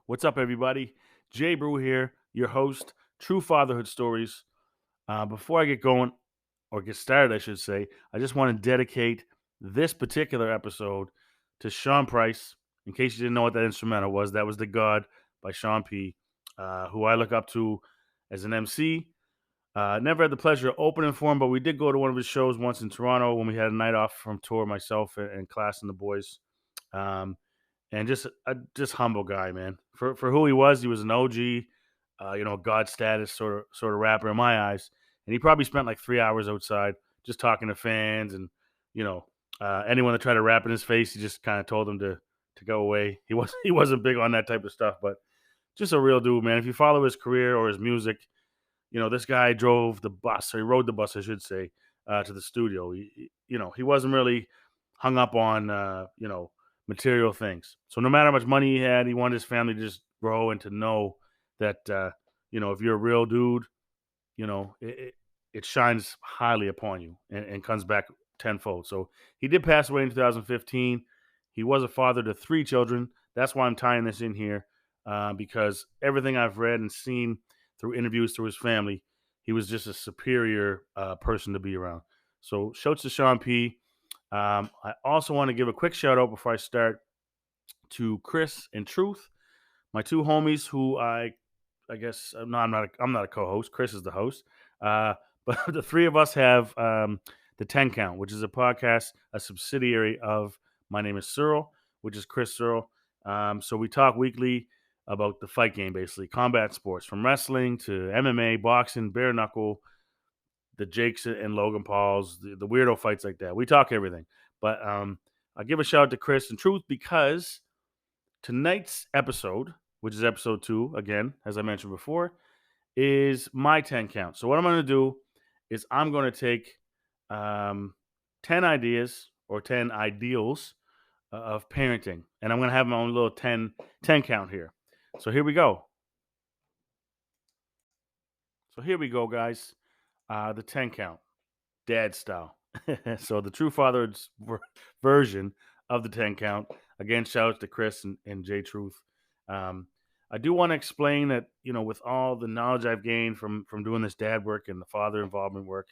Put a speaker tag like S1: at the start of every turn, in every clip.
S1: What's up, everybody? J-Bru here, your host, True Fatherhood Stories. Before I get going, or get started, I should say, I just want to dedicate this particular episode to Sean Price. In case you didn't know what that instrumental was, that was The God by Sean P., who I look up to as an MC. Never had the pleasure of opening for him, but we did go to one of his shows once in Toronto when we had a night off from tour, myself and class and the boys. Um, and just humble guy, man. For who he was an OG, God status sort of rapper in my eyes. And he probably spent like 3 hours outside just talking to fans and you know anyone that tried to rap in his face, he just kind of told them to go away. He wasn't big on that type of stuff, but just a real dude, man. If you follow his career or his music, this guy drove the bus, or he rode the bus, I should say, to the studio. He wasn't really hung up on, material things. So no matter how much money he had, he wanted his family to just grow and to know that, if you're a real dude, it shines highly upon you and comes back tenfold. So he did pass away in 2015. He was a father to 3 children. That's why I'm tying this in here, because everything I've read and seen through interviews through his family, he was just a superior person to be around. So shouts to Sean P. I also want to give a quick shout out before I start to Chris and Truth, my two homies who I guess no, I'm not a co-host. Chris is the host. But the three of us have the 10 Count, which is a podcast, a subsidiary of My Name is Cyril, which is Chris Cyril. So we talk weekly about the fight game, basically combat sports, from wrestling to MMA, boxing, bare knuckle, the Jakes and Logan Pauls, the weirdo fights like that. We talk everything. But I'll give a shout out to Chris and Truth because tonight's episode, which is episode 2, again, as I mentioned before, is my 10 count. So what I'm going to do is I'm going to take 10 ideas or 10 ideals of parenting, and I'm going to have my own little 10 count here. So here we go. So here we go, guys. The 10 count, dad style. So the True Father's version of the 10 count. Again, shout out to Chris and J Truth. I do want to explain that, with all the knowledge I've gained from doing this dad work and the father involvement work,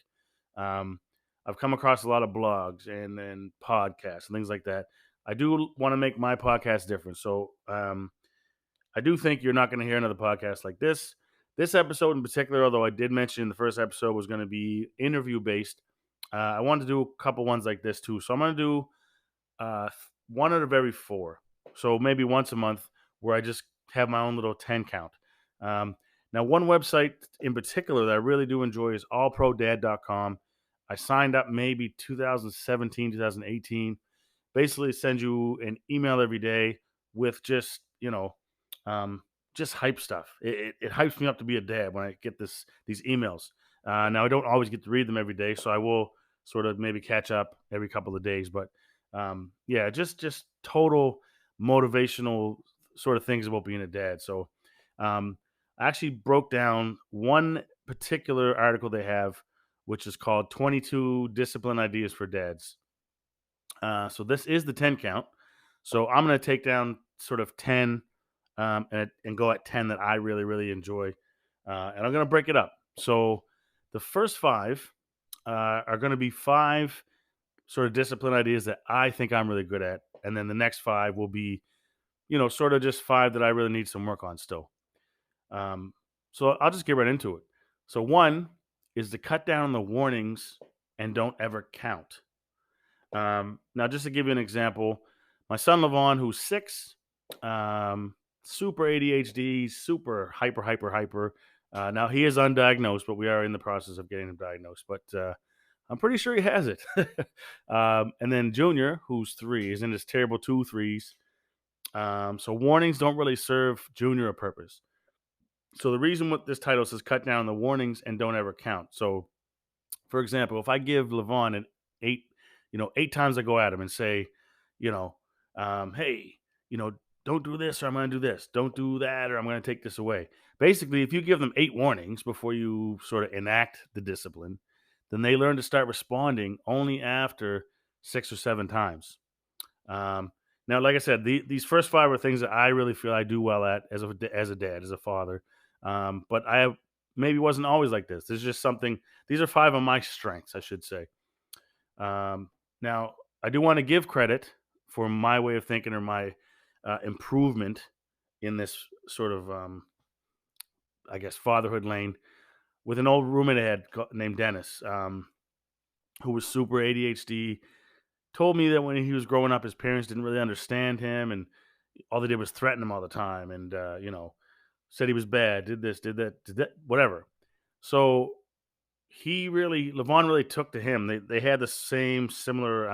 S1: I've come across a lot of blogs and podcasts and things like that. I do want to make my podcast different. So I do think you're not going to hear another podcast like this. This episode in particular, although I did mention the first episode was going to be interview based, I wanted to do a couple ones like this too. So I'm going to do one out of every 4. So maybe once a month where I just have my own little 10 count. Now, one website in particular that I really do enjoy is allprodad.com. I signed up maybe 2017, 2018. Basically, sends you an email every day with just hype stuff. It hypes me up to be a dad when I get these emails. Now, I don't always get to read them every day, so I will sort of maybe catch up every couple of days. But yeah, just total motivational sort of things about being a dad. So I actually broke down one particular article they have, which is called 22 Discipline Ideas for Dads. So this is the 10 count. So I'm going to take down sort of 10 and go at 10 that I really, really enjoy. And I'm going to break it up. So the first 5 are going to be 5 sort of discipline ideas that I think I'm really good at. And then the next 5 will be, sort of just 5 that I really need some work on still. So I'll just get right into it. So 1 is to cut down the warnings and don't ever count. Now, just to give you an example, my son Levon, who's 6, super ADHD, super hyper. Now he is undiagnosed, but we are in the process of getting him diagnosed. But I'm pretty sure he has it. And then Junior, who's 3, is in his terrible 2 3s. So warnings don't really serve Junior a purpose. So the reason what this title says cut down the warnings and don't ever count. So, for example, if I give Levon an 8, 8 times I go at him and say, hey, don't do this or I'm going to do this. Don't do that or I'm going to take this away. Basically, if you give them 8 warnings before you sort of enact the discipline, then they learn to start responding only after 6 or 7 times. Now, like I said, these first five are things that I really feel I do well at as a dad, as a father. But maybe wasn't always like this. This is just something. These are five of my strengths, I should say. Now, I do want to give credit for my way of thinking or my improvement in this sort of, I guess, fatherhood lane with an old roommate I had named Dennis, who was super ADHD. Told me that when he was growing up, his parents didn't really understand him, and all they did was threaten him all the time, and said he was bad, did this, did that, whatever. So Levon really took to him. They had the same similar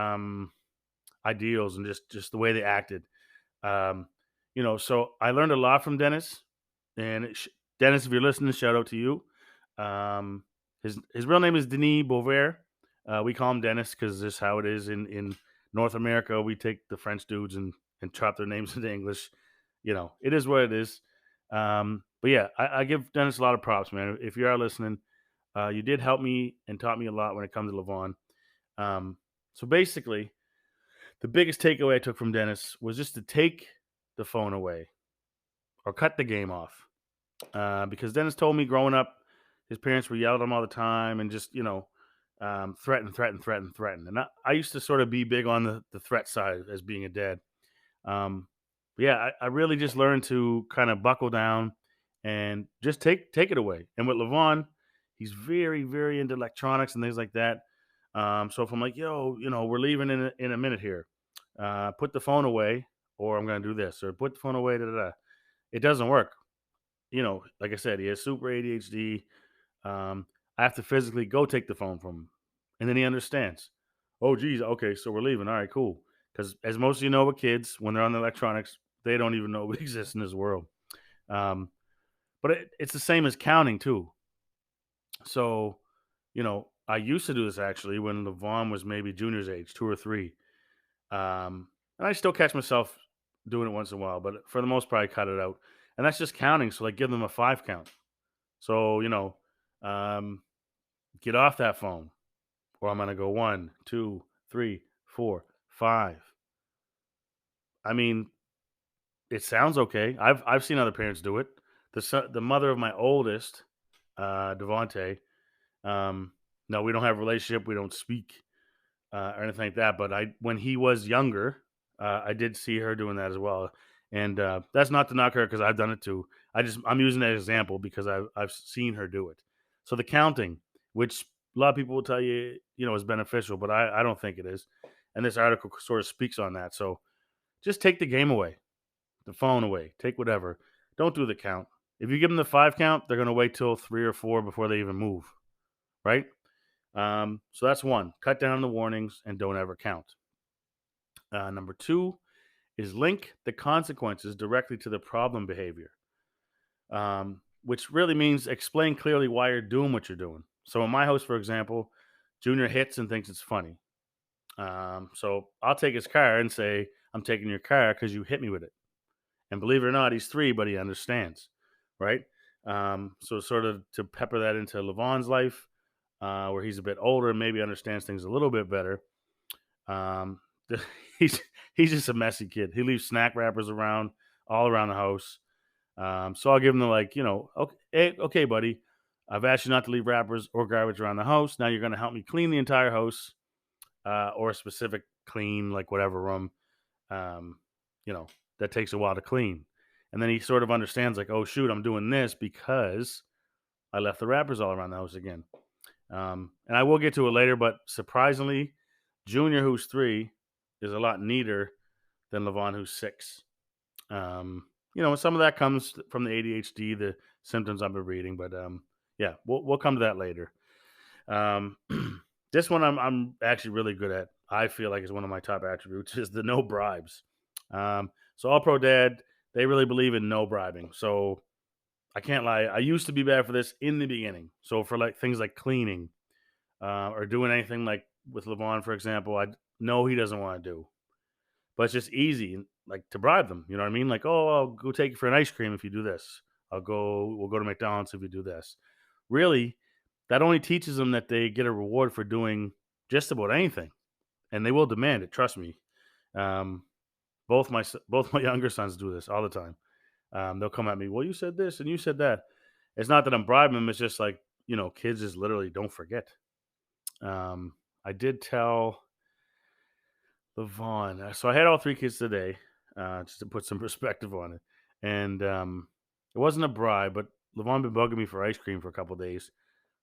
S1: ideals and just the way they acted. Um, so I learned a lot from Dennis. And Dennis, if you're listening, shout out to you. Um, his real name is Denis Beauvert. We call him Dennis because this is how it is in North America. We take the French dudes and chop their names into English. It is what it is. But yeah, I give Dennis a lot of props, man. If you are listening, you did help me and taught me a lot when it comes to Levon. So basically, the biggest takeaway I took from Dennis was just to take the phone away or cut the game off. Because Dennis told me growing up, his parents were yelling at him all the time and just, threaten, threaten, threaten, threaten. And I used to sort of be big on the threat side as being a dad. Um, but yeah, I really just learned to kind of buckle down and just take it away. And with Levon, he's very, very into electronics and things like that. So if I'm like, yo, we're leaving in a minute here, put the phone away, or I'm going to do this, or put the phone away. Da, da, da. It doesn't work. Like I said, he has super ADHD. I have to physically go take the phone from him, and then he understands. Oh, geez, okay, so we're leaving. All right, cool. Because as most of you know with kids, when they're on the electronics, they don't even know we exist in this world. Um, but it's the same as counting too. So, I used to do this actually when Levon was maybe junior's age, 2 or 3. And I still catch myself doing it once in a while, but for the most part, I cut it out. And that's just counting. So, like, give them a 5 count. So, um, get off that phone, or I'm going to go 1, 2, 3, 4, 5. I mean, it sounds okay. I've seen other parents do it. The mother of my oldest, Devonte, no, we don't have a relationship. We don't speak or anything like that. But when he was younger, I did see her doing that as well. And that's not to knock her because I've done it too. I'm using that example because I've seen her do it. So the counting, which a lot of people will tell you, is beneficial, but I don't think it is. And this article sort of speaks on that. So just take the game away, the phone away, take whatever. Don't do the count. If you give them the 5 count, they're going to wait till 3 or 4 before they even move, right? So that's one. Cut down the warnings and don't ever count. Number 2 is link the consequences directly to the problem behavior, which really means explain clearly why you're doing what you're doing. So in my house, for example, Junior hits and thinks it's funny. So I'll take his car and say, I'm taking your car because you hit me with it. And believe it or not, he's 3, but he understands, right? So sort of to pepper that into Levon's life, where he's a bit older and maybe understands things a little bit better. Um, he's he's just a messy kid. He leaves snack wrappers around all around the house. So I'll give him the okay, okay, buddy. I've asked you not to leave wrappers or garbage around the house. Now you're going to help me clean the entire house, or a specific clean, like whatever room, um, you know, that takes a while to clean. And then he sort of understands, like, oh shoot, I'm doing this because I left the wrappers all around the house again. And I will get to it later, but surprisingly, Junior, who's 3, is a lot neater than Levon, who's 6. And some of that comes from the ADHD, the symptoms I've been reading, but yeah, we'll come to that later. Um, this one I'm actually really good at. I feel like is one of my top attributes is the no bribes. So All Pro Dad, they really believe in no bribing. So I can't lie, I used to be bad for this in the beginning. So for like things like cleaning, or doing anything like with Levon, for example, I know he doesn't want to do, but it's just easy, like to bribe them. You know what I mean? Like, oh, I'll go take you for an ice cream if you do this. We'll go to McDonald's if you do this. Really, that only teaches them that they get a reward for doing just about anything, and they will demand it. Trust me. Um, Both my younger sons do this all the time. They'll come at me. Well, you said this and you said that. It's not that I'm bribing them. It's just like kids just literally don't forget. Um, I did tell LaVon. So I had all three kids today, just to put some perspective on it. And it wasn't a bribe, but LaVon been bugging me for ice cream for a couple days.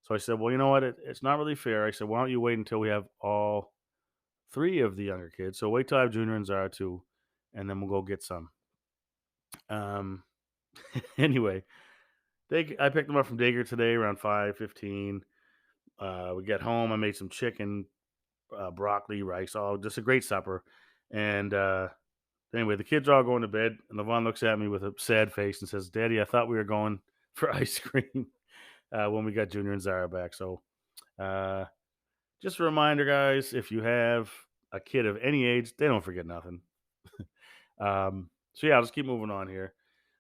S1: So I said, well, you know what? It's not really fair. I said, why don't you wait until we have all three of the younger kids? So wait till I have Junior and Zara too, and then we'll go get some. Um, anyway, I picked them up from daycare today around 5:15. We get home. I made some chicken, broccoli, rice, all just a great supper. And anyway, the kids are all going to bed, and Levon looks at me with a sad face and says, "Daddy, I thought we were going for ice cream when we got Junior and Zara back." So, uh, just a reminder, guys, if you have a kid of any age, they don't forget nothing. So yeah, let's keep moving on here.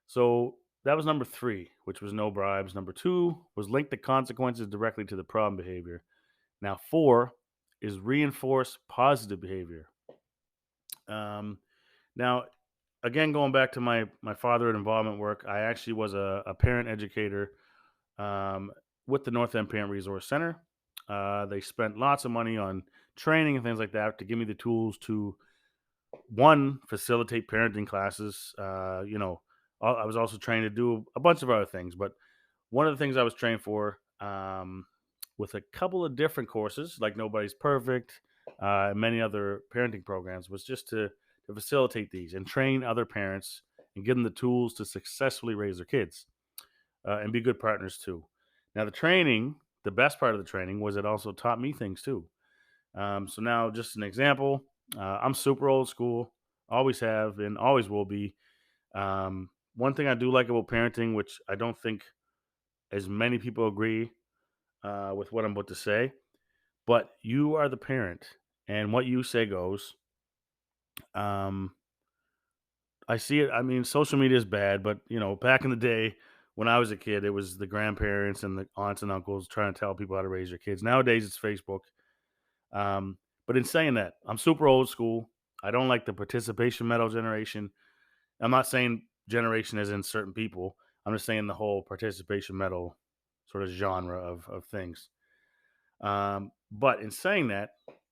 S1: So that was number three, which was no bribes. Number two was link the consequences directly to the problem behavior. Now, four is reinforce positive behavior. Um, Now, again, going back to my fatherhood involvement work, I actually was a parent educator um, with the North End Parent Resource Center. They spent lots of money on training and things like that to give me the tools to one facilitate parenting classes. I was also trained to do a bunch of other things, but one of the things I was trained for with a couple of different courses, like Nobody's Perfect, and many other parenting programs, was just to facilitate these and train other parents and give them the tools to successfully raise their kids and be good partners too. Now, the best part of the training was it also taught me things too. So now, just an example, I'm super old school, always have and always will be. One thing I do like about parenting, which I don't think as many people agree with what I'm about to say, but you are the parent, and what you say goes. Um, I see it. I mean, social media is bad, but back in the day when I was a kid, it was the grandparents and the aunts and uncles trying to tell people how to raise their kids. Nowadays, it's Facebook. Um, but in saying that, I'm super old school. I don't like the participation medal generation. I'm not saying generation as in certain people. I'm just saying the whole participation medal sort of genre of things. But in saying that,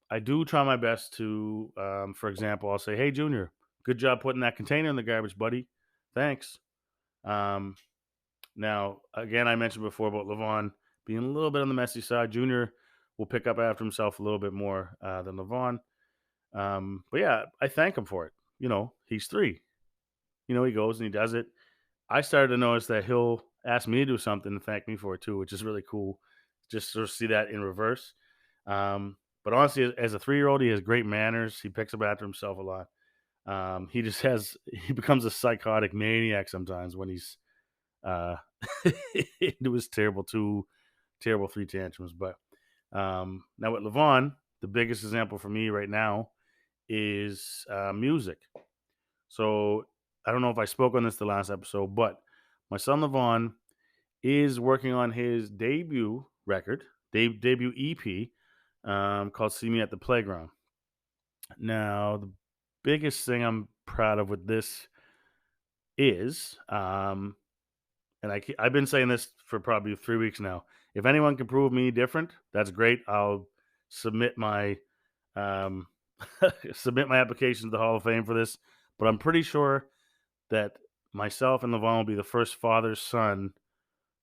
S1: I do try my best to, for example, I'll say, "Hey, Junior, good job putting that container in the garbage, buddy. Thanks." Um, Now, again, I mentioned before about Levon being a little bit on the messy side. Junior will pick up after himself a little bit more than Levon. But yeah, I thank him for it. He's three. He goes and he does it. I started to notice that he'll ask me to do something and thank me for it too, which is really cool. Just sort of see that in reverse. But honestly, as a 3-year-old, he has great manners. He picks up after himself a lot. He becomes a psychotic maniac sometimes when he's uh, into his terrible three tantrums. But now with Levon, the biggest example for me right now is music. So I don't know if I spoke on this the last episode, but my son Levon is working on his debut record, debut EP, called "See Me at the Playground." Now, the biggest thing I'm proud of with this is, and I've been saying this for probably 3 weeks now. If anyone can prove me different, that's great. I'll submit my um, submit my application to the Hall of Fame for this. But I'm pretty sure that myself and Levon will be the first father son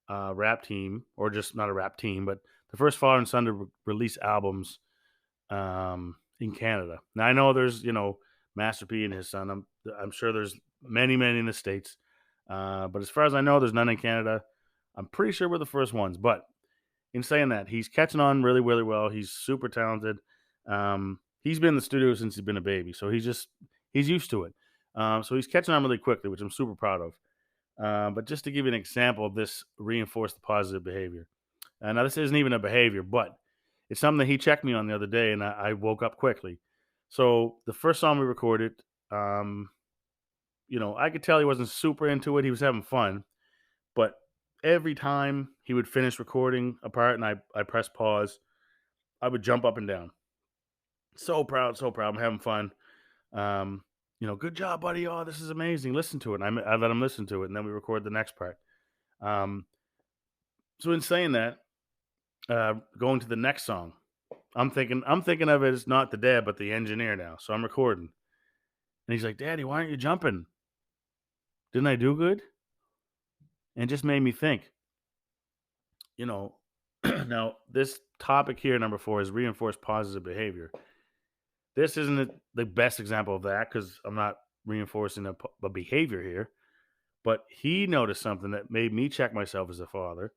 S1: rap team, or just not a rap team, but the first father and son to release albums in Canada. Now I know there's Master P and his son. I'm sure there's many in the states, but as far as I know, there's none in Canada. I'm pretty sure we're the first ones. But in saying that, he's catching on really well. He's super talented. He's been in the studio since he's been a baby, so he's used to it. So he's catching on really quickly, which I'm super proud of. But just to give you an example of this reinforced positive behavior. Now, this isn't even a behavior, but it's something that he checked me on the other day, and I woke up quickly. So the first song we recorded, um, I could tell he wasn't super into it. He was having fun, but every time he would finish recording a part and I press pause, I would jump up and down. So proud, so proud. I'm having fun. Um, good job, buddy. Oh, this is amazing. Listen to it. And I let him listen to it, and then we record the next part. Um, so in saying that, going to the next song, I'm thinking of it as not the dad, but the engineer now. So I'm recording, and he's like, "Daddy, why aren't you jumping? Didn't I do good?" And it just made me think, you know, now this topic here, number 4, is reinforced positive behavior. This isn't the best example of that because I'm not reinforcing a behavior here, but he noticed something that made me check myself as a father.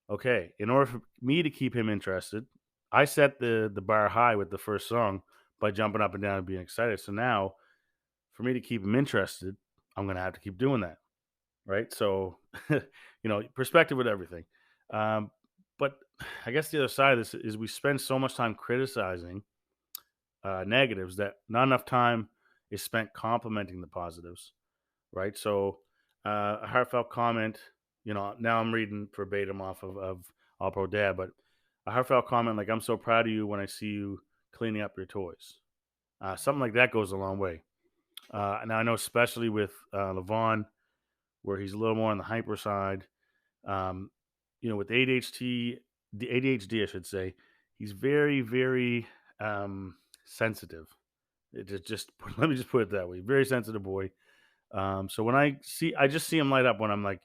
S1: Okay, in order for me to keep him interested, I set the bar high with the first song by jumping up and down and being excited. So now, for me to keep him interested, I'm gonna have to keep doing that, right? So, perspective with everything. Um, but I guess the other side of this is we spend so much time criticizing negatives that not enough time is spent complimenting the positives, right? So, a heartfelt comment, now I'm reading verbatim off of All Pro Dad, but a heartfelt comment like, "I'm so proud of you when I see you cleaning up your toys." Something like that goes a long way. Now, I know, especially with Levon, where he's a little more on the hyper side, um, with the ADHD, I should say, he's very, very sensitive. It just let me just put it that way. Very sensitive boy. So when I just see him light up when I'm like,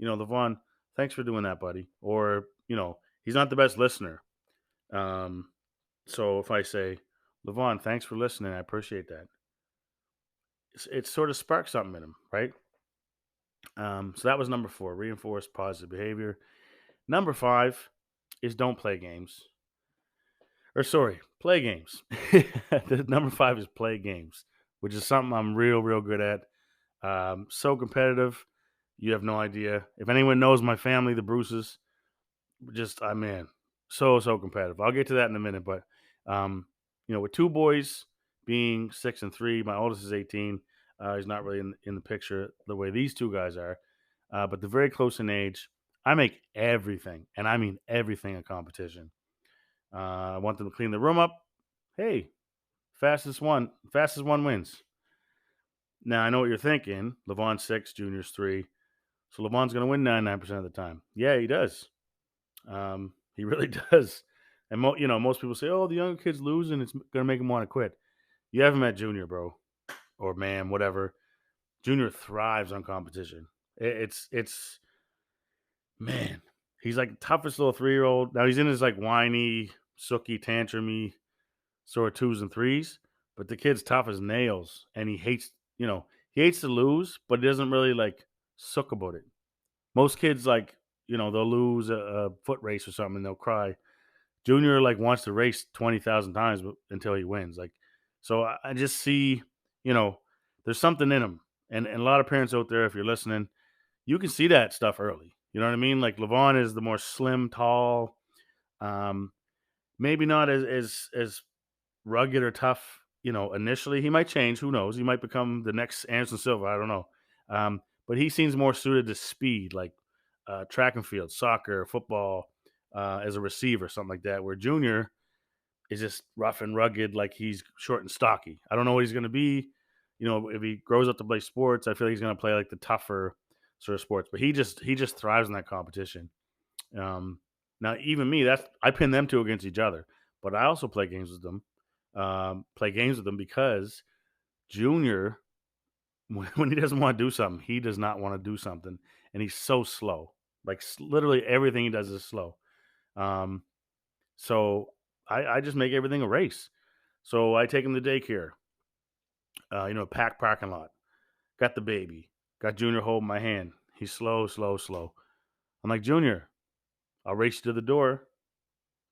S1: Levon, thanks for doing that, buddy. Or, he's not the best listener. Um, so if I say, Levon, thanks for listening, I appreciate that. It sort of sparks something in him, right? So that was number 4, reinforce positive behavior. Number 5 is don't play games. Or sorry, play games. The number 5 is play games, which is something I'm real, real good at. So competitive, you have no idea. If anyone knows my family, the Bruces, just I man, so competitive. I'll get to that in a minute, but um, with 2 boys being 6 and 3, my oldest is 18. He's not really in the picture the way these 2 guys are, but they're very close in age. I make everything, and I mean everything, a competition. I want them to clean the room up. Hey, fastest one wins. Now I know what you're thinking. Levon's 6, Junior's 3. So Levon's going to win 99% of the time. Yeah, he does. He really does. And most people say, "Oh, the younger kids lose, and it's going to make them want to quit." You haven't met Junior, bro, or ma'am, whatever. Junior thrives on competition. It's man, he's like the toughest little 3-year-old. Now he's in his like whiny, sooky, tantrumy sort of 2s and 3s, but the kid's tough as nails, and he hates to lose, but he doesn't really like sook about it. Most kids like they'll lose a foot race or something and they'll cry. Junior like wants to race 20,000 times until he wins. Like, so I just see, you know, there's something in him, and a lot of parents out there, if you're listening, you can see that stuff early. You know what I mean? Like Levon is the more slim, tall, um, maybe not as rugged or tough. Initially he might change. Who knows? He might become the next Anderson Silva. I don't know. But he seems more suited to speed, like track and field, soccer, football, as a receiver, something like that. Where Junior is just rough and rugged, like he's short and stocky. I don't know what he's going to be. If he grows up to play sports, I feel like he's going to play like the tougher sort of sports. But he just thrives in that competition. Um, Now, even me, I pin them two against each other, but I also play games with them. Play games with them because Junior, when he doesn't want to do something, he does not want to do something, and he's so slow. Like literally everything he does is slow. Um, so I just make everything a race. So I take him to daycare. Packed parking lot. Got the baby. Got Junior holding my hand. He's slow, slow, slow. I'm like, Junior, I'll race you to the door.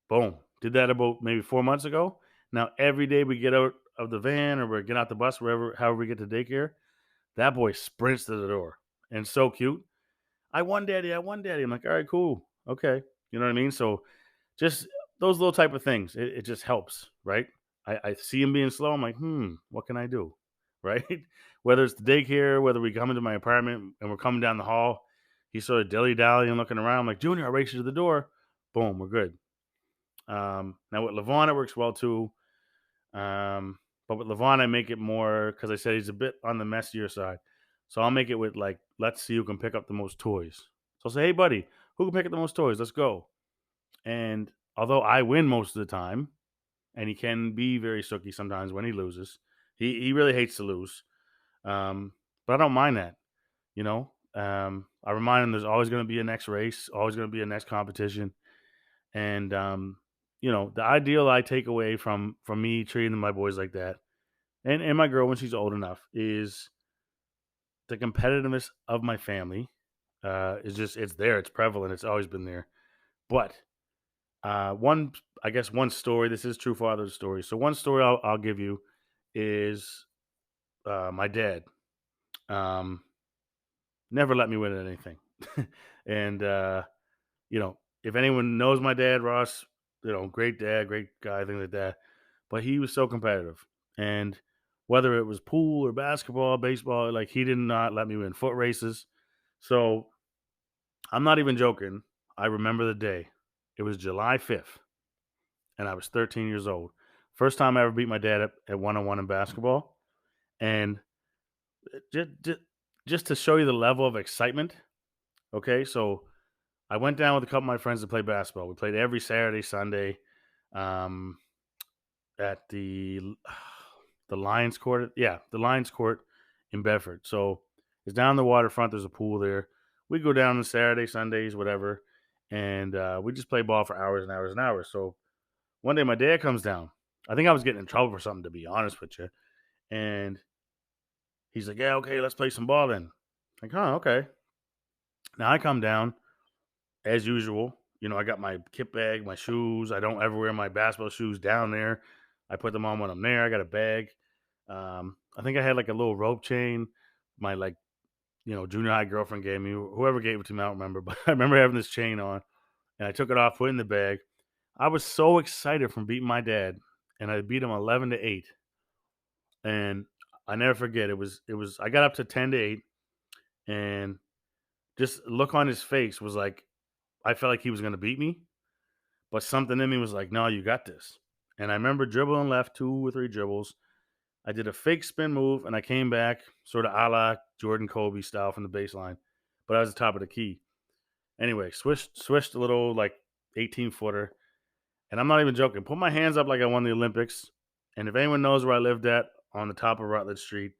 S1: Boom. Did that about maybe 4 months ago. Now every day we get out of the van or we get out the bus, however we get to daycare, that boy sprints to the door. And so cute. I won, daddy. I won, daddy. I'm like, all right, cool. Okay. You know what I mean? So just those little type of things, it just helps, right? I see him being slow. I'm like, what can I do? Right? Whether it's the daycare, whether we come into my apartment and we're coming down the hall, he's sort of dilly dallying, looking around. I'm like, Junior, I'll race you to the door. Boom, we're good. Now with Levon, it works well too. But with Levon, I make it more because I said he's a bit on the messier side. So I'll make it with like, let's see who can pick up the most toys. So I'll say, hey, buddy, who can pick up the most toys? Let's go. And although I win most of the time, and he can be very sooky sometimes when he loses, he really hates to lose. But I don't mind that, you know. I remind him there's always going to be a next race, always going to be a next competition, and the ideal I take away from me treating my boys like that, and my girl when she's old enough, is the competitiveness of my family. Is just it's there, it's prevalent, it's always been there. But one, I guess, one story. This is true father's story. So one story I'll give you is my dad. Um, Never let me win at anything, and if anyone knows my dad, Ross, great dad, great guy, things like that. But he was so competitive, and whether it was pool or basketball, baseball, like he did not let me win foot races. So I'm not even joking. I remember the day. It was July 5th, and I was 13 years old. First time I ever beat my dad at one-on-one in basketball. And just to show you the level of excitement, okay? So I went down with a couple of my friends to play basketball. We played every Saturday, Sunday, um, at the Lions Court. Yeah, the Lions Court in Bedford. So it's down the waterfront. There's a pool there. We go down on Saturday, Sundays, whatever, and we just play ball for hours and hours and hours. So one day my dad comes down. I think I was getting in trouble for something, to be honest with you. And he's like, "Yeah, okay, let's play some ball then." Like, "Huh, okay." Now I come down as usual. I got my kit bag, my shoes. I don't ever wear my basketball shoes down there. I put them on when I'm there. I got a bag. I think I had like a little rope chain. My like junior high girlfriend gave me. Whoever gave it to me, I don't remember, but I remember having this chain on, and I took it off, put it in the bag. I was so excited from beating my dad, and I beat him 11-8. And I never forget. It was. I got up to 10-8, and just look on his face was like I felt like he was gonna beat me, but something in me was like, "No, you got this." And I remember dribbling left 2 or 3 dribbles. I did a fake spin move, and I came back sort of a la Jordan Kobe style from the baseline, but I was the top of the key. Anyway, swished a little like 18-footer, and I'm not even joking. Put my hands up like I won the Olympics. And if anyone knows where I lived at on the top of Rutledge Street,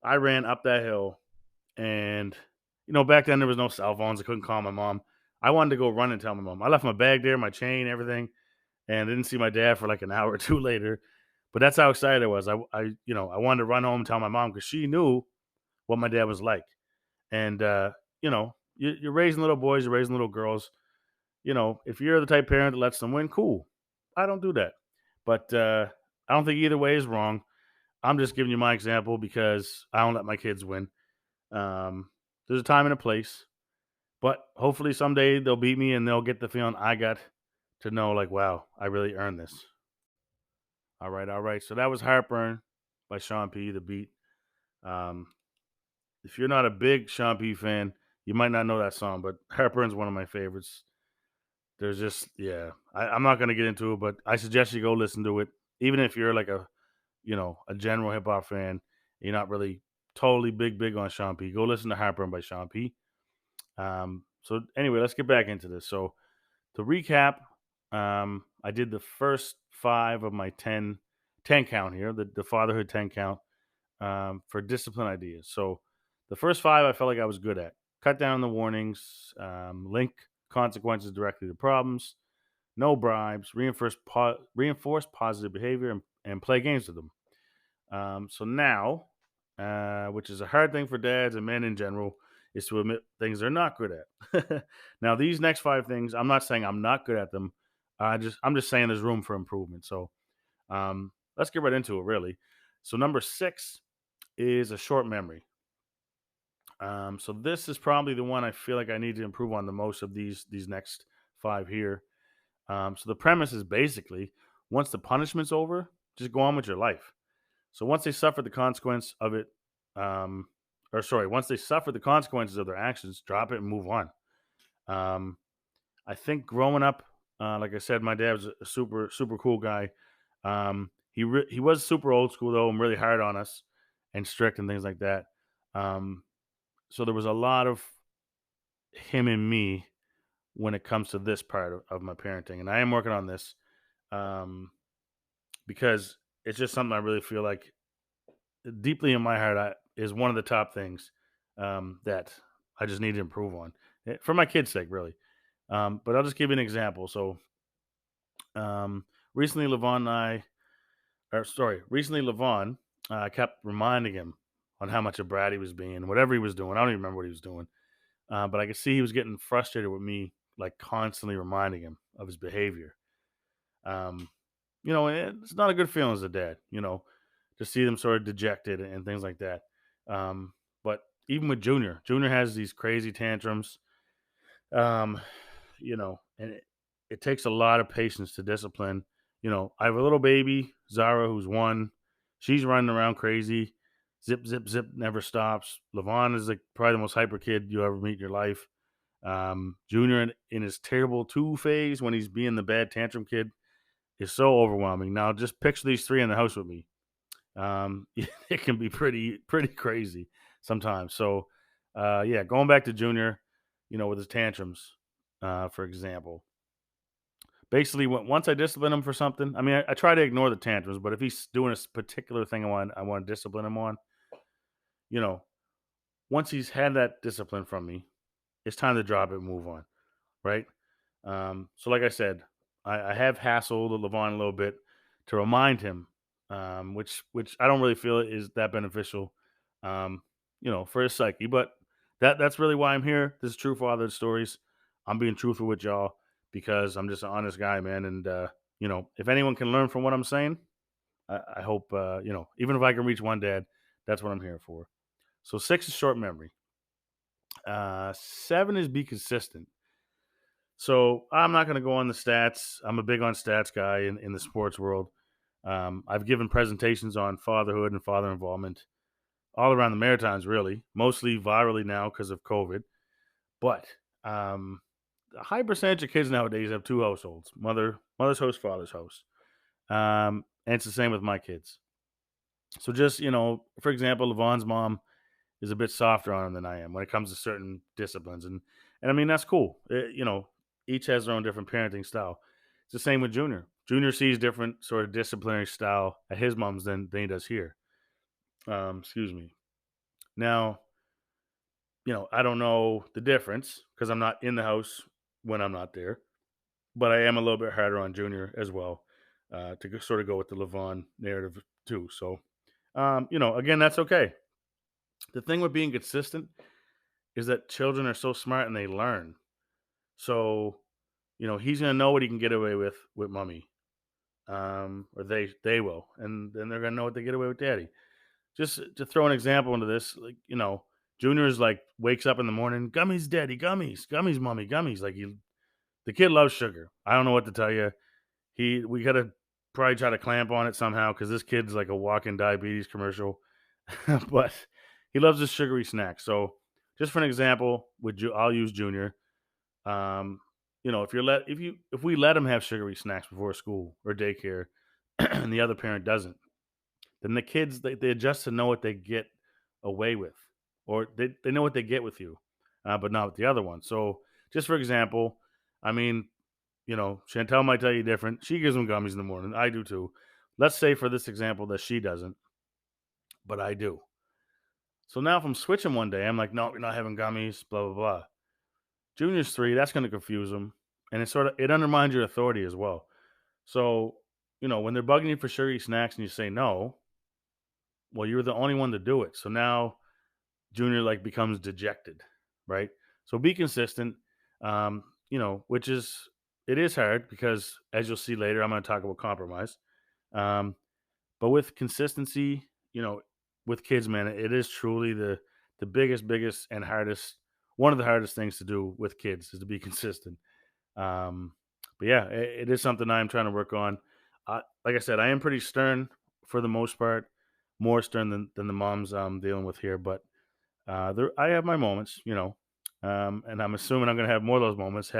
S1: I ran up that hill. And back then there was no cell phones. I couldn't call my mom. I wanted to go run and tell my mom. I left my bag there, my chain, everything, and didn't see my dad for like an hour or two later. But that's how excited I was. I wanted to run home and tell my mom because she knew what my dad was like. And you're raising little boys, you're raising little girls. If you're the type of parent that lets them win, cool. I don't do that. But I don't think either way is wrong. I'm just giving you my example because I don't let my kids win. There's a time and a place, but hopefully someday they'll beat me and they'll get the feeling I got to know, like, wow, I really earned this. All right, all right. So that was Heartburn by Sean P. The beat. Um, if you're not a big Sean P. fan, you might not know that song, but Heartburn's one of my favorites. There's just, yeah, I'm not gonna get into it, but I suggest you go listen to it, even if you're like a general hip hop fan. You're not really totally big on Sean P. Go listen to Heartburn by Sean P. So anyway, let's get back into this. So to recap, I did the first 5 of my 10 count here, the fatherhood 10 count, for discipline ideas. So the first 5 I felt like I was good at. Cut down the warnings, link consequences directly to problems, no bribes, reinforce positive behavior, and play games with them. So now, which is a hard thing for dads and men in general, is to admit things they're not good at. Now, these next 5 things, I'm not saying I'm not good at them. I'm just saying there's room for improvement. So let's get right into it, really. So number 6 is a short memory. So this is probably the one I feel like I need to improve on the most of these next 5 here. So the premise is basically once the punishment's over, just go on with your life. So once they suffer the consequence of it, once they suffer the consequences of their actions, drop it and move on. I think growing up, like I said, my dad was a super cool guy. He was super old school though, and really hard on us, and strict and things like that. Um, so there was a lot of him and me when it comes to this part of my parenting, and I am working on this um, because it's just something I really feel like deeply in my heart is one of the top things that I just need to improve on for my kids' sake, really. But I'll just give you an example. So um, recently, recently Levon kept reminding him on how much a brat he was being, whatever he was doing. I don't even remember what he was doing, but I could see he was getting frustrated with me, like constantly reminding him of his behavior. Um, it's not a good feeling as a dad, to see them sort of dejected and things like that. Um, but even with Junior has these crazy tantrums. Um, and it takes a lot of patience to discipline. I have a little baby, Zara, who's 1. She's running around crazy. Zip, zip, zip, never stops. Levon is like probably the most hyper kid you ever meet in your life. Junior in his terrible 2 phase when he's being the bad tantrum kid is so overwhelming. Now just picture these 3 in the house with me. It can be pretty crazy sometimes. So, yeah, going back to Junior, with his tantrums, for example. Basically, once I discipline him for something, I mean, I try to ignore the tantrums, but if he's doing a particular thing I want to discipline him on, you know, once he's had that discipline from me, it's time to drop it and move on, right? So like I said, I have hassled Levon a little bit to remind him, which I don't really feel is that beneficial, for his psyche. But that's really why I'm here. This is True Fatherhood Stories. I'm being truthful with y'all because I'm just an honest guy, man. And if anyone can learn from what I'm saying, I hope even if I can reach one dad, that's what I'm here for. So 6 is short memory. 7 is be consistent. So I'm not going to go on the stats. I'm a big on stats guy in the sports world. I've given presentations on fatherhood and father involvement all around the Maritimes, really, mostly virally now because of COVID. But a high percentage of kids nowadays have 2 households: mother's house, father's house. And it's the same with my kids. So just for example, Levon's mom is a bit softer on him than I am when it comes to certain disciplines, and I mean that's cool. Each has their own different parenting style. It's the same with Junior. Junior sees different sort of disciplinary style at his mom's than he does here. Excuse me. Now, I don't know the difference because I'm not in the house when I'm not there, but I am a little bit harder on Junior as well sort of go with the Levon narrative too. So, again, that's okay. The thing with being consistent is that children are so smart and they learn. So, he's gonna know what he can get away with mommy, or they will, and then they're gonna know what they get away with daddy. Just to throw an example into this, like Junior is like wakes up in the morning, gummies, daddy, gummies, gummies, mommy, gummies. Like the kid loves sugar. I don't know what to tell you. We gotta probably try to clamp on it somehow because this kid's like a walking diabetes commercial, but he loves his sugary snacks. So, just for an example, I'll use Junior. Um, if we let them have sugary snacks before school or daycare, and the other parent doesn't, then the kids they adjust to know what they get away with, or they know what they get with you, but not with the other one. So, just for example, I mean, Chantel might tell you different. She gives them gummies in the morning. I do too. Let's say for this example that she doesn't, but I do. So now if I'm switching one day, I'm like, no, you're not having gummies, blah blah blah. Junior's 3, that's going to confuse them, and it undermines your authority as well. So, when they're bugging you for sugary snacks and you say no, well, you're the only one to do it. So now Junior like becomes dejected, right? So be consistent, which is it is hard because as you'll see later, I'm going to talk about compromise. Um, but with consistency, with kids, man, it is truly the biggest and hardest one of the hardest things to do with kids is to be consistent. Um, but yeah, it is something I'm trying to work on. Like I said, I am pretty stern for the most part, more stern than the moms I'm dealing with here. But I have my moments, and I'm assuming I'm going to have more of those moments,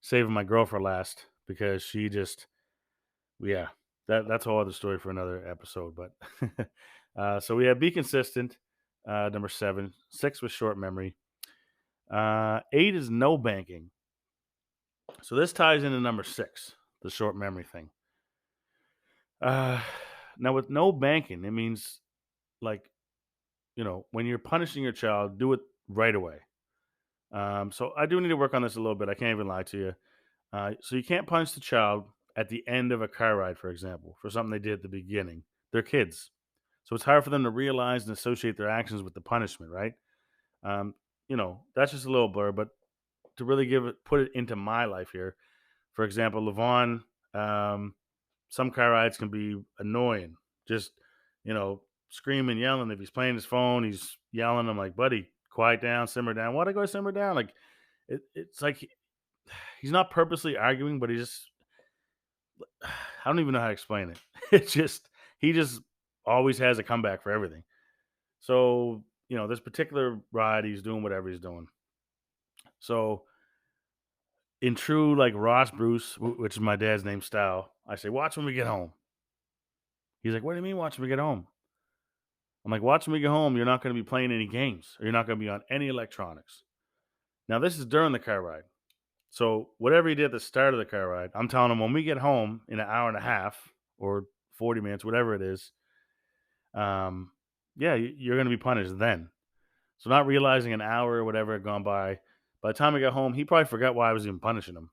S1: saving my girl for last because she just, yeah. That's a whole other story for another episode. But so we have be consistent, number 7. 6 was short memory. 8 is no banking. So this ties into number 6, the short memory thing. Uh, Now with no banking, it means like when you're punishing your child, do it right away. So I do need to work on this a little bit. I can't even lie to you. So you can't punish the child at the end of a car ride, for example, for something they did at the beginning. They're kids, so it's hard for them to realize and associate their actions with the punishment, right? Um, that's just a little blur, but to really put it into my life here, for example, Levon, um, some car rides can be annoying. Just screaming, yelling. If he's playing his phone, he's yelling. I'm like, buddy, quiet down, simmer down. Why do I go simmer down? Like it's like he's not purposely arguing, but he just I don't even know how to explain it. It's just he just always has a comeback for everything. So, this particular ride, he's doing whatever he's doing. So, in true like Ross Bruce, which is my dad's name style, I say, "Watch when we get home." He's like, "What do you mean, watch when we get home?" I'm like, "Watch when we get home. You're not going to be playing any games, or you're not going to be on any electronics." Now, this is during the car ride. So, whatever he did at the start of the car ride, I'm telling him when we get home in an hour and a half or 40 minutes, whatever it is, um, yeah, you're going to be punished then. So not realizing an hour or whatever had gone by the time I got home, he probably forgot why I was even punishing him.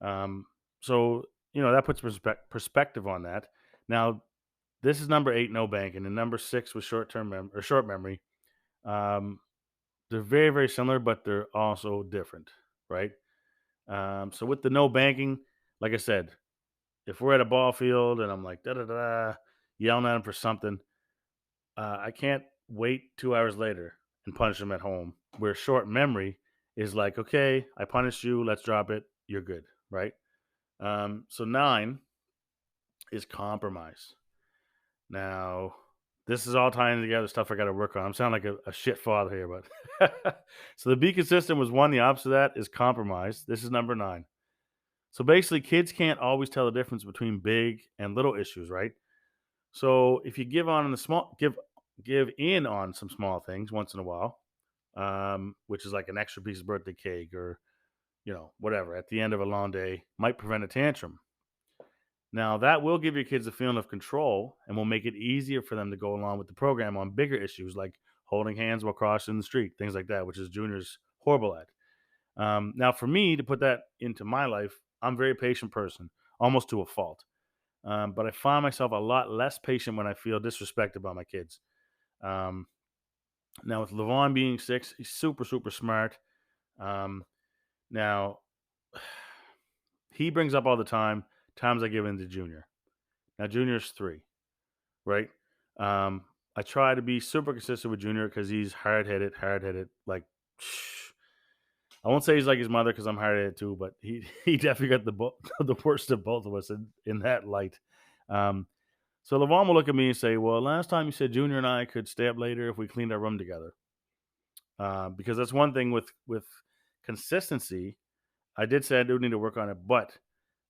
S1: Um, so that puts perspective on that. Now this is number 8, no banking, and number 6 was short memory. Um, they're very very similar, but they're also different, right? So with the no banking, like I said, if we're at a ball field and I'm like da da da yelling at him for something, I can't wait 2 hours later and punish him at home. Where short memory is like, okay, I punished you, let's drop it, you're good, right? So 9 is compromise. Now, this is all tying together stuff I got to work on. I'm sounding like a shit father here, but so the be consistent was one. The opposite of that is compromise. This is number 9. So basically, kids can't always tell the difference between big and little issues, right? So if you give in on some small things once in a while, which is like an extra piece of birthday cake or whatever at the end of a long day, might prevent a tantrum. Now that will give your kids a feeling of control and will make it easier for them to go along with the program on bigger issues like holding hands while crossing the street, things like that, which is Junior's horrible at. Now, for me to put that into my life, I'm a very patient person, almost to a fault. But I find myself a lot less patient when I feel disrespected by my kids. Um, Now, with Levon being 6, he's super, super smart. Um, Now, he brings up all the times I give in to Junior. Now, Junior's 3, right? I try to be super consistent with Junior because he's hard headed. Like, I won't say he's like his mother because I'm hard headed too, but he, he definitely got the worst of both of us in that light. Um, So Levon will look at me and say, "Well, last time you said Junior and I could stay up later if we cleaned our room together." Because that's one thing with consistency. I did say I do need to work on it, but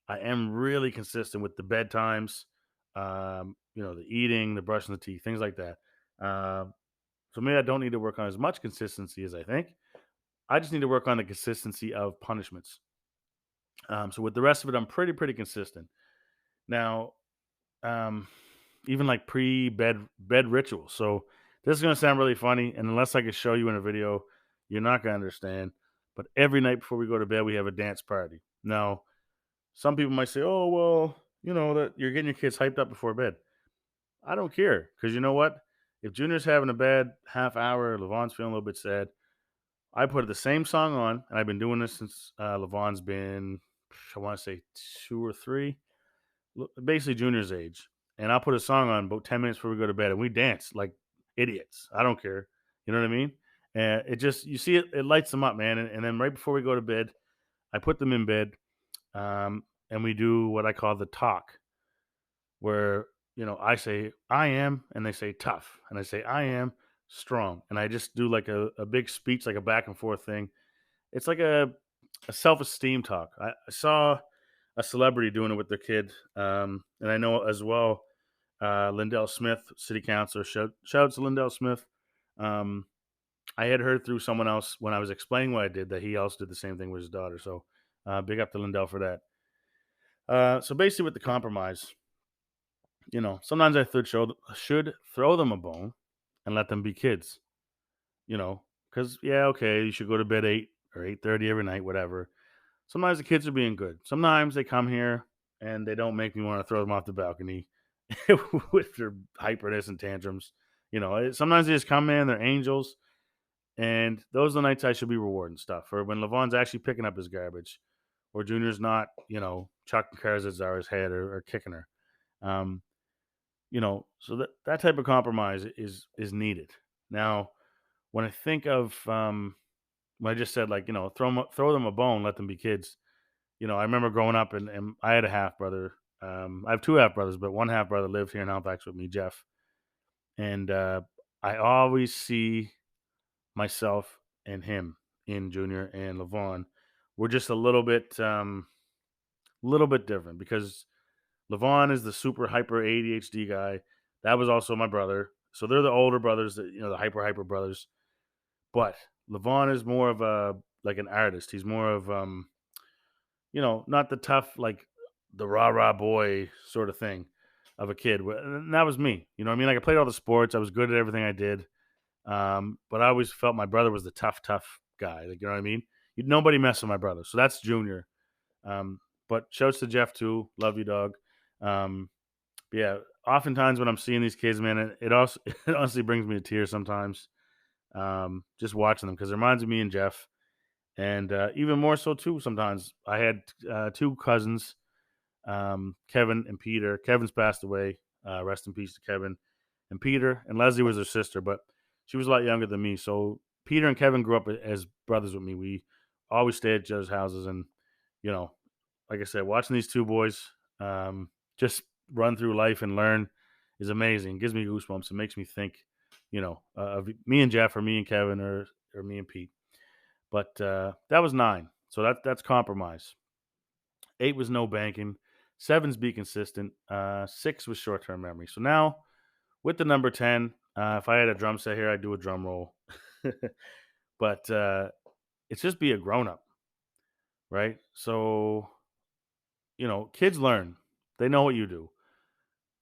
S1: I am really consistent with the bedtimes, the eating, the brushing the teeth, things like that. So maybe I don't need to work on as much consistency as I think. I just need to work on the consistency of punishments. So with the rest of it, I'm pretty consistent. Now, um, even like pre bed rituals. So this is gonna sound really funny, and unless I can show you in a video, you're not gonna understand. But every night before we go to bed, we have a dance party. Now, some people might say, "Oh, well, that you're getting your kids hyped up before bed." I don't care because you know what? If Junior's having a bad half hour, Levon's feeling a little bit sad. I put the same song on, and I've been doing this since Levon's been, I want to say 2 or 3 basically Junior's age, and I'll put a song on about 10 minutes before we go to bed, and we dance like idiots. I don't care. You know what I mean? And it just, you see it, it lights them up, man. And then right before we go to bed, I put them in bed, and we do what I call the talk, where, I say, I am, and they say tough. And I say, I am strong. And I just do like a big speech, like a back and forth thing. It's like a self esteem talk. I saw a celebrity doing it with their kid. And I know as well, Lindell Smith, city councilor. Shout out to Lindell Smith. Um, I had heard through someone else when I was explaining what I did that he also did the same thing with his daughter. So big up to Lindell for that. So basically, with the compromise, sometimes I should throw them a bone and let them be kids. Because yeah, okay, you should go to bed 8 or 8:30 every night, whatever. Sometimes the kids are being good. Sometimes they come here and they don't make me want to throw them off the balcony with their hyperness and tantrums. Sometimes they just come in, they're angels, and those are the nights I should be rewarding stuff. Or when Levon's actually picking up his garbage, or Junior's not, chucking cars at Zara's head or kicking her. Um, so that type of compromise is needed. Now, when I think of when I just said, like, throw them a bone, let them be kids. I remember growing up and I had a half brother. I have two half brothers, but one half brother lived here in Halifax with me, Jeff. And I always see myself and him in Junior and Levon. We're just a little bit different because Levon is the super hyper ADHD guy. That was also my brother. So they're the older brothers, the hyper brothers. But Levon is more of a like an artist. He's more of not the tough, like the rah rah boy sort of thing of a kid. And that was me. You know what I mean? Like I played all the sports. I was good at everything I did. But I always felt my brother was the tough guy. Like, you know what I mean? Nobody messed with my brother. So that's Junior. But shouts to Jeff too. Love you, dog. Um, but yeah, oftentimes when I'm seeing these kids, man, it also it honestly brings me to tears sometimes. Just watching them because it reminds me and Jeff, and even more so too. Sometimes I had two cousins, Kevin and Peter. Kevin's passed away. Rest in peace to Kevin and Peter. And Leslie was her sister, but she was a lot younger than me. So Peter and Kevin grew up as brothers with me. We always stayed at each other's houses, and you know, like I said, watching these two boys just run through life and learn is amazing. It gives me goosebumps. It makes me think, of me and Jeff, or me and Kevin, or me and Pete. But that was 9, so that's compromise. 8 was no banking. 7's be consistent. 6 was short term memory. So now with the number 10, if I had a drum set here, I'd do a drum roll. But it's just be a grown up, right? So kids learn. They know what you do.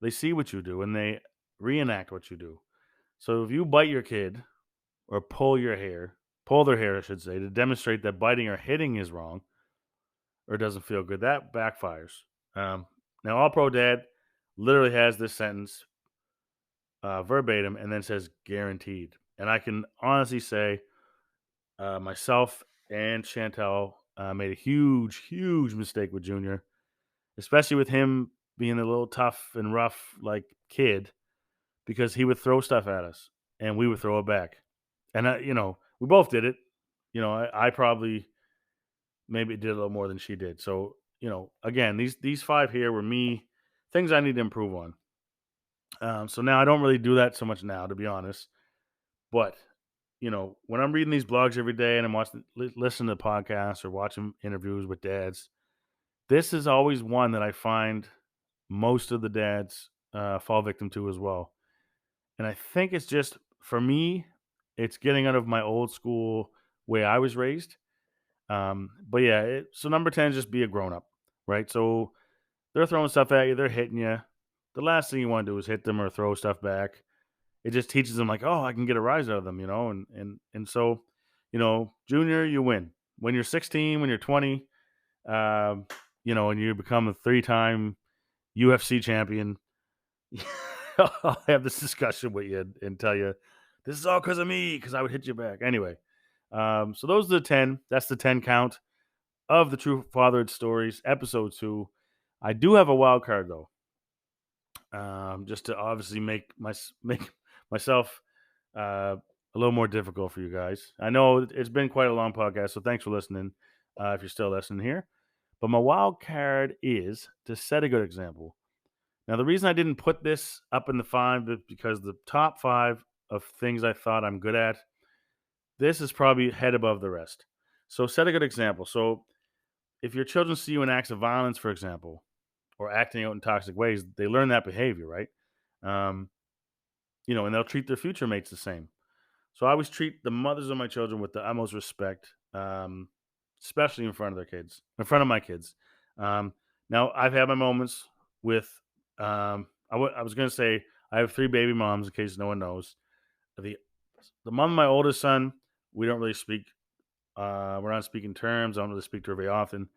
S1: They see what you do, and they reenact what you do. So if you bite your kid or pull their hair, I should say, to demonstrate that biting or hitting is wrong or doesn't feel good, that backfires. Um, Now, All Pro Dad literally has this sentence verbatim and then says guaranteed. And I can honestly say myself and Chantel made a huge mistake with Junior, especially with him being a little tough and rough like kid, because he would throw stuff at us and we would throw it back. And we both did it. I probably maybe did a little more than she did. So, again, these 5 here were me, things I need to improve on. So now I don't really do that so much now, to be honest. But when I'm reading these blogs every day and I'm listening to podcasts or watching interviews with dads, this is always one that I find most of the dads fall victim to as well. And I think it's just, for me, it's getting out of my old school way I was raised. But yeah, so number 10 is just be a grown up, right? So they're throwing stuff at you, they're hitting you. The last thing you want to do is hit them or throw stuff back. It just teaches them, like, oh, I can get a rise out of them, and so, Junior, you win. When you're 16, when you're 20, um, and you become a 3-time UFC champion, I'll have this discussion with you and tell you this is all because of me, because I would hit you back. Anyway, so those are the 10. That's the 10 count of the True Fatherhood Stories, episode 2. I do have a wild card though, just to obviously make myself a little more difficult for you guys. I know it's been quite a long podcast, so thanks for listening. If you're still listening here, but my wild card is to set a good example. Now, the reason I didn't put this up in the 5 is because the top 5 of things I thought I'm good at, this is probably head above the rest. So set a good example. So if your children see you in acts of violence, for example, or acting out in toxic ways, they learn that behavior, right? Um, and they'll treat their future mates the same. So I always treat the mothers of my children with the utmost respect, especially in front of their kids, in front of my kids. Um, Now, I've had my moments with, I was going to say, I have three baby moms, in case no one knows. The, the mom of my oldest son, we don't really speak, we're not speaking terms. I don't really speak to her very often.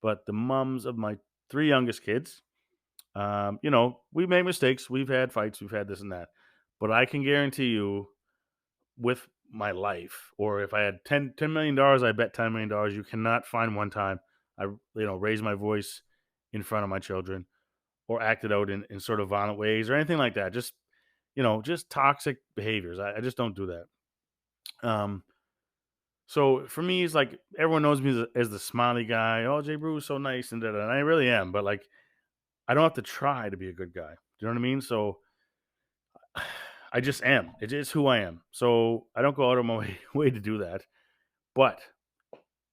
S1: But the moms of my three youngest kids, we've made mistakes. We've had fights. We've had this and that. But I can guarantee you, with my life, or if I had $10 million, I bet $10 million, you cannot find one time I raised my voice in front of my children or acted out in sort of violent ways or anything like that. Just toxic behaviors. I just don't do that. So for me, it's like everyone knows me as the smiley guy. Oh, J-Bru is so nice and da-da. And I really am, but like I don't have to try to be a good guy. Do you know what I mean? So I just am. It is who I am. So I don't go out of my way to do that. But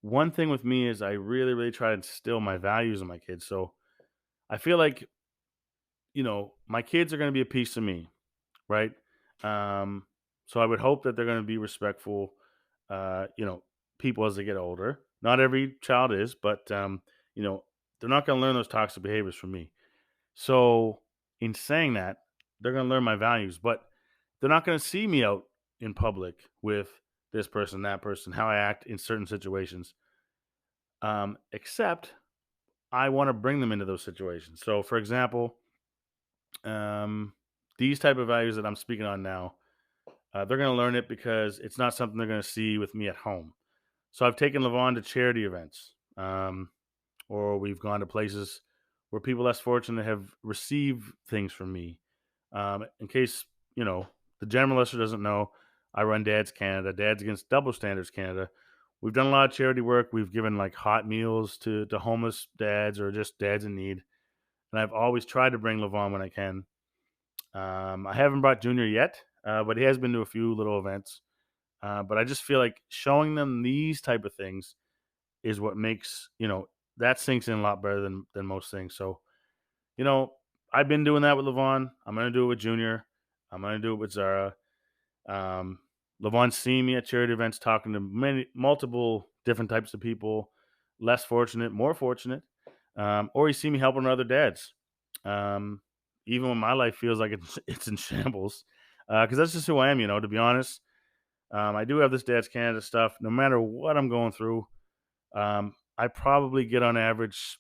S1: one thing with me is I really, really try to instill my values in my kids. So I feel like, my kids are going to be a piece of me, right? Um, so I would hope that they're going to be respectful, uh, you know, people as they get older. Not every child is, but, you know, they're not going to learn those toxic behaviors from me. So in saying that, they're going to learn my values, but they're not going to see me out in public with this person, that person, how I act in certain situations. Except I want to bring them into those situations. So, for example, um, these type of values that I'm speaking on now, they're going to learn it because it's not something they're going to see with me at home. So, I've taken Levon to charity events, or we've gone to places where people less fortunate have received things from me. In case the general listener doesn't know, I run D.A.D.S Canada, Dads Against Double Standards Canada. We've done a lot of charity work. We've given like hot meals to homeless dads or just dads in need. And I've always tried to bring Levon when I can. I haven't brought Junior yet, but he has been to a few little events. But I just feel like showing them these type of things is what makes that sinks in a lot better than most things. So you know, I've been doing that with Levon. I'm gonna do it with Junior. I'm gonna do it with Zara. Um, Levon's seen me at charity events talking to multiple different types of people, less fortunate, more fortunate, or he's seen me helping other dads. Um, Even when my life feels like it's in shambles, because that's just who I am. To be honest, I do have this D.A.D.S Canada stuff. No matter what I'm going through, I probably get on average,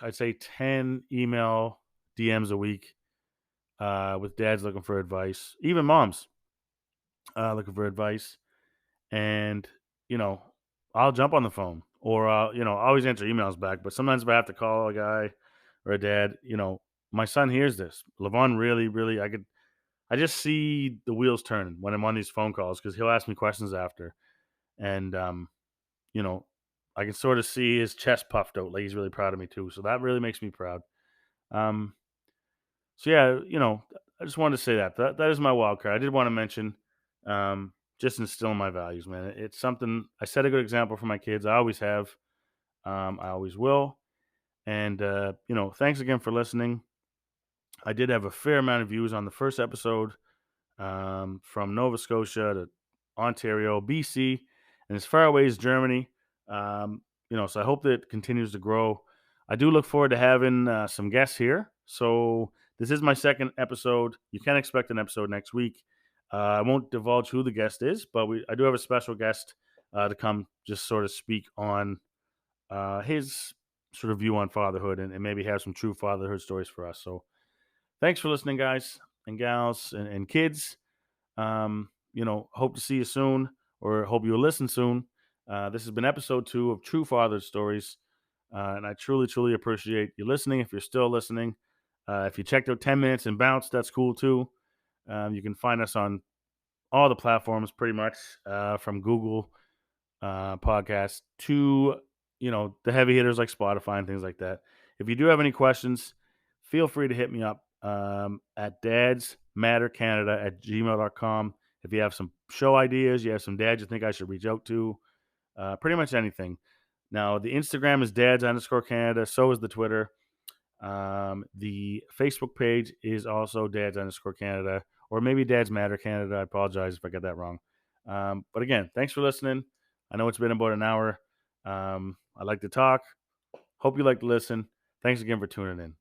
S1: I'd say 10 email DMs a week with dads looking for advice, even moms looking for advice. And, you know, I'll jump on the phone or, I always answer emails back. But sometimes if I have to call a guy or a dad, my son hears this. Levon really, really, I just see the wheels turning when I'm on these phone calls because he'll ask me questions after. And, you know, I can sort of see his chest puffed out, like he's really proud of me too. So that really makes me proud. Um, so yeah, I just wanted to say that is my wild card. I did want to mention, just instilling my values, man. It's something I set a good example for my kids. I always have, I always will. And thanks again for listening. I did have a fair amount of views on the first episode, from Nova Scotia to Ontario, BC, and as far away as Germany. So I hope that it continues to grow. I do look forward to having some guests here. So this is my second episode. You can expect an episode next week. I won't divulge who the guest is, but I do have a special guest to come just sort of speak on his sort of view on fatherhood and maybe have some true fatherhood stories for us. So thanks for listening, guys and gals and kids. Hope to see you soon or hope you'll listen soon. This has been episode 2 of True Father Stories. And I truly, truly appreciate you listening. If you're still listening, if you checked out 10 minutes and bounced, that's cool too. You can find us on all the platforms pretty much, from Google podcasts to, the heavy hitters like Spotify and things like that. If you do have any questions, feel free to hit me up at dadsmattercanada@gmail.com. If you have some show ideas, you have some dads you think I should reach out to, pretty much anything. Now, the Instagram is dads_Canada. So is the Twitter. The Facebook page is also dads_Canada, or maybe Dads Matter Canada. I apologize if I got that wrong. But again, thanks for listening. I know it's been about an hour. I like to talk. Hope you like to listen. Thanks again for tuning in.